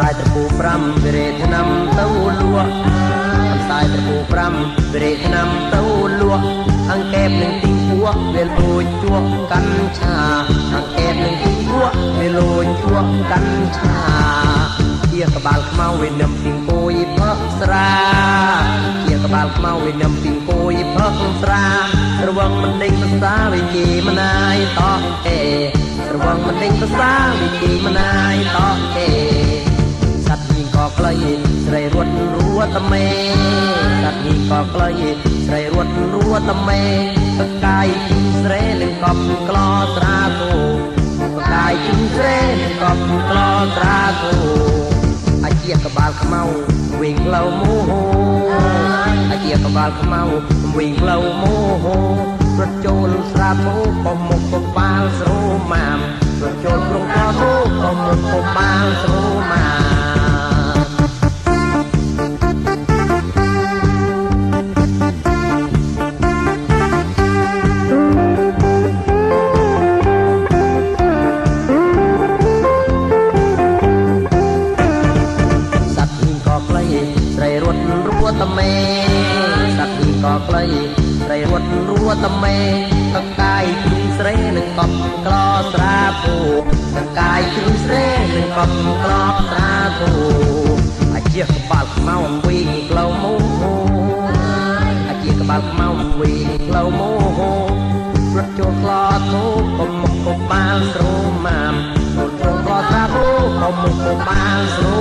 សាយត្រពូ5វិរេឆ្នាំទៅលក់អន្សាយត្រពូ5វិរេឆ្នាំទៅលក់អង្កេបនឹងទីពួកវាលួចជួកកាន់ឆាអង្កេបនឹងទីពួកវាលួចជួកកាន់ឆាជាក្បាលខ្មៅវានឹមពីគួយផឹកស្រាជាក្បាលខ្មៅវានឹមពីគួយផឹកស្រារវងមិនដេញភាសាវិជាមណាយតោះអេរវងមិនដេញភាសាវិជាមណាយតោះអេសត្វញីក៏ក្លីស្រីរត់រួតមេសត្វញីក៏ក្លីស្រីរត់រួតមេបកាយជិះស្រែនឹងកប់ក្លោត្រាគោបកាយជិះស្រែនឹងកប់ក្លោត្រាគោអាជាក្បាលខ្មៅវិញផ្លូវមោហអាជាក្បាលខ្មៅវិញផ្លូវមោហរត់ចូលស្រាពោក៏មុខក៏បាលស្រូម៉ាមរត់ចូលក្រុងកោក៏មុខក៏បាលស្រូម៉ាមតមេសត្វនេះក៏ក្លីស្រីរត់រួតមេកកាយជិះស្រែនឹងកប់ក្លោស្រាពូកកាយជិះស្រែនឹងកប់ក្លោស្រាពូអាជាក្បាលខ្មៅវិញក្លោមោអាជាក្បាលខ្មៅវិញក្លោមោរត់ចូលក្លោធូក៏មុខក៏បាលស្រូម៉ាមរត់ចូលក្លោស្រាពូក៏មុខក៏បាលស្រូ